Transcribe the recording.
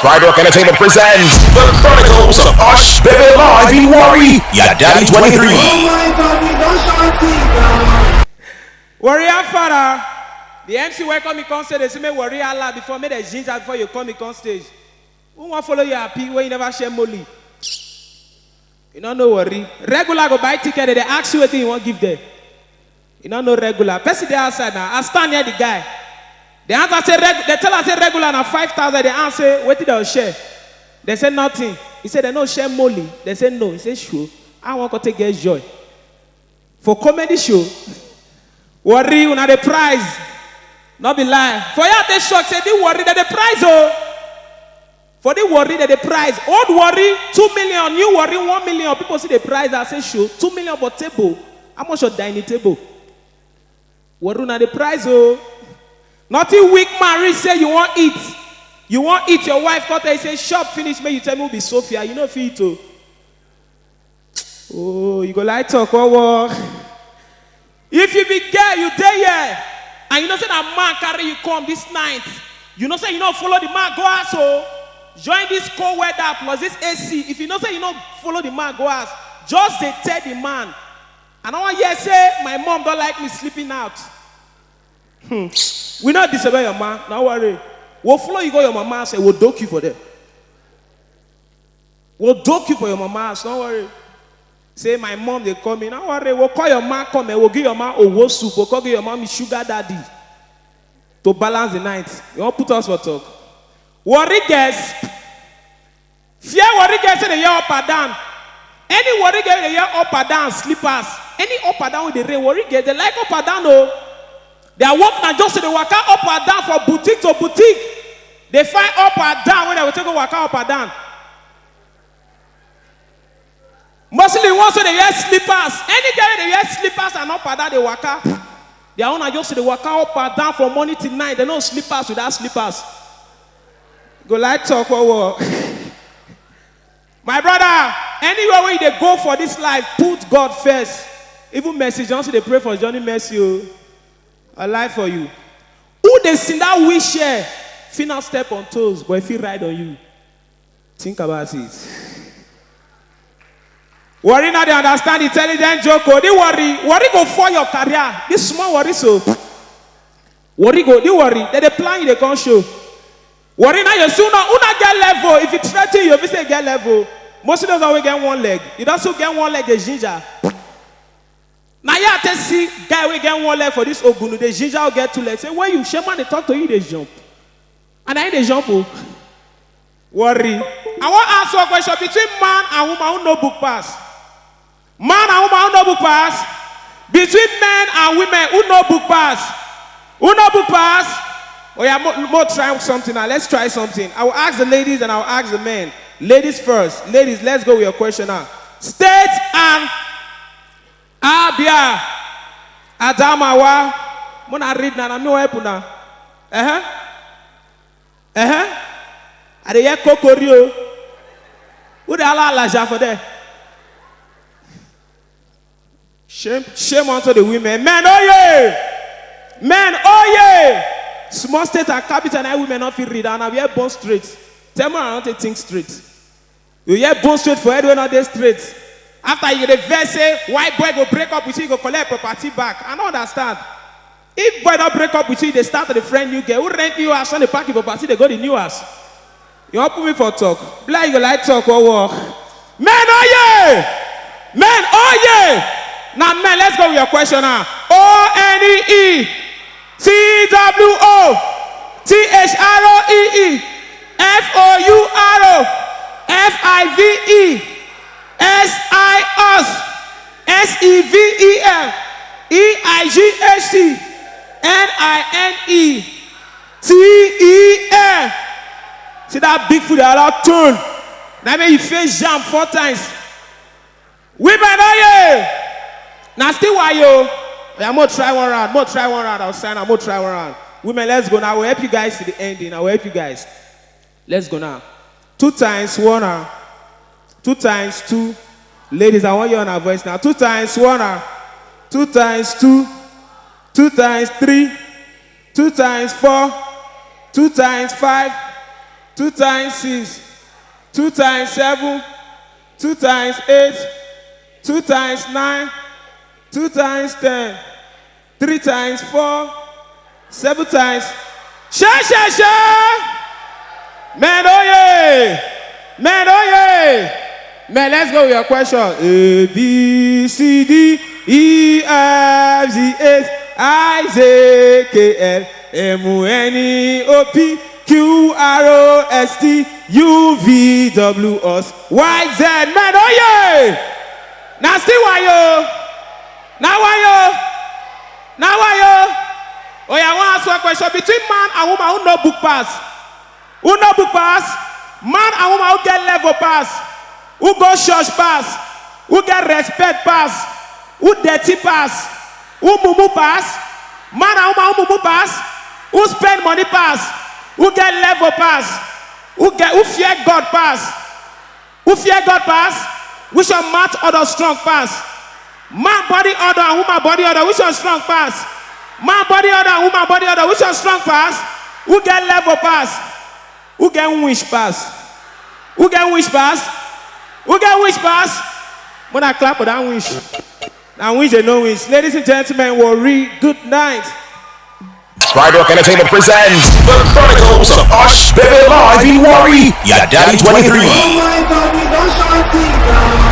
Friday Entertainment presents The Chronicles of Ushbebe live in Warri, Yadadi 23. Oh my God, we don't start now. Warrior father, the MC welcome me on stage. They say me warrior Allah before me the ginger before you come me on stage. Who want follow you happy when you never share molly? You don't know worry. Regular go buy ticket. They ask you what you want give them. You don't know regular. Person there outside now. I stand near the guy. The answer say they tell us say regular now 5,000. They answer what did they share? They say nothing. He said they no share molly. They say no. He said sure. I want to take joy. For comedy show. Worry una the prize. Not be lying. For you they shock say they worry that the prize oh. For the worry that the prize. Old worry 2 million. New worry 1 million. People see the prize. I say sure 2 million for table. How much your dining table? Worry una the prize oh. Nothing weak man rich say you want eat. You want eat. Your wife got there say shop finish. May you tell me who be Sophia. You know if you eat oh. Oh, you go like talk or what? If you be girl, you day here. And you know say that man carry you come this night. You know say you don't follow the man go out so. Join this cold weather plus this AC. If you know say you don't follow the man go out. Just they tell the man. And I want you to say my mom don't like me sleeping out. We not disobey your man. Don't worry. We'll follow you go your mama and say we'll doke you for them. We'll doke you for your mama. Don't worry. Say my mom they call me. Don't worry. We'll call your man come and we'll give your man owo soup. We'll call your mommy sugar daddy to balance the night. You won't put us for talk. Worry girls. Fear worry girls say they hear up and down. Any worry girl they hear up and down slippers. Any up and down with the rain. Worry girls they like up and down oh. They are walking and just they walk up and down from boutique to boutique. They find up and down when they will take a walk up and down. Mostly once they wear slippers. Any girl they wear slippers and up and down they walk up. They are on just they walk up and down from morning till night. They no slippers without slippers. Go like talk or what? My brother, anywhere where they go for this life, put God first. Even message, once they pray for Johnny Mercy. A life for you. Who they sing that wish here? Final step on toes, but if he ride on you, think about it. Worry now they understand intelligent joke. They worry go for your career. This small worry so. Worry go, they worry. They plan you, they can't show. Worry now you soon not get level. If you threaten you, if you say get level, most of those always get one leg. You also get one leg, the ginger. Now you have to see guy we get one leg for this Ogunu. The ginger will get 2 legs. Say when you shaman they talk to you, they jump. And I they jump. Oh. Worry. I want to ask you a question between man and woman who no book pass. Man and woman who no book pass. Between men and women who no book pass. Who no book pass? Oh yeah, more try something now. Let's try something. I will ask the ladies and I will ask the men. Ladies first. Ladies, let's go with your question now. State and Abia Adamawa Mona read na no help na. Are they here kokorio? Who the Allah laja for there? Shame unto the women. Men, oh yeah! Men, oh yeah! Small state and capital and women not feel read and we are born straight. Tell me I want to think straight. You hear born straight for everyone not there straight. After you get a verse say, white boy go break up with you, go collect property back. I don't understand. If boy don't break up with you, they start with a friend you get. Who rent new house on the parking property, they go to the new house. You want put me for talk. Blind you go like talk or walk. Men, oh yeah! Men, oh yeah! Now men, let's go with your question now. ONEE TWO THROEE FOURO FIVE SIUS SEVEL EIGHT NINE TEL. See that big foot that turn. Now make you face jump 4 times. Women, oh yeah. Now still why yo? I'm gonna try one round. More try one round. I'll sign. I'm gonna try one round. Women, let's go now. I will help you guys to the ending. I will help you guys. Let's go now. 2 times 1 hour. 2 times 2. Ladies, I want you on our voice now. 2 times 1 hour. 2 times 2. 2 times 3. 2 times 4. 2 times 5. 2 times 6, 2 times 7, 2 times 8, 2 times 9, 2 times 10, 3 times 4, 7 times. Share. Man, oh yeah. Man, oh yeah. Man, let's go with your question. A, B, C, D, E, F, G, H, I, J, K, L, M, N, O, P, Q, R, O, S, T, U, V, W, X, Y, Z. Man, oh yeah. Now still why yo? Now why yo? Now why yo? Oh yeah, I want to ask you a question. Between man and woman, who no book pass? Who no book pass? Man and woman who get level pass? Who go church pass? Who get respect pass? Who dirty pass? Who mumu pass? Man and woman who mumu pass? Who spend money pass? Who get level pass? Who fear God pass? Who fear God pass? Which one math order strong pass? Man body order and woman body order, which one strong pass? Man body order and woman body order, which one strong pass? Who get level pass? Who get wish pass? Who get wish pass? Who get wish pass? When I clap for that wish. Now wish they no wish. Ladies and gentlemen, worry. Good night. Skybrook Entertainment presents The Chronicles of Ushbebe Live in Warri. Yadadi 23. Oh my God, we don't short things down.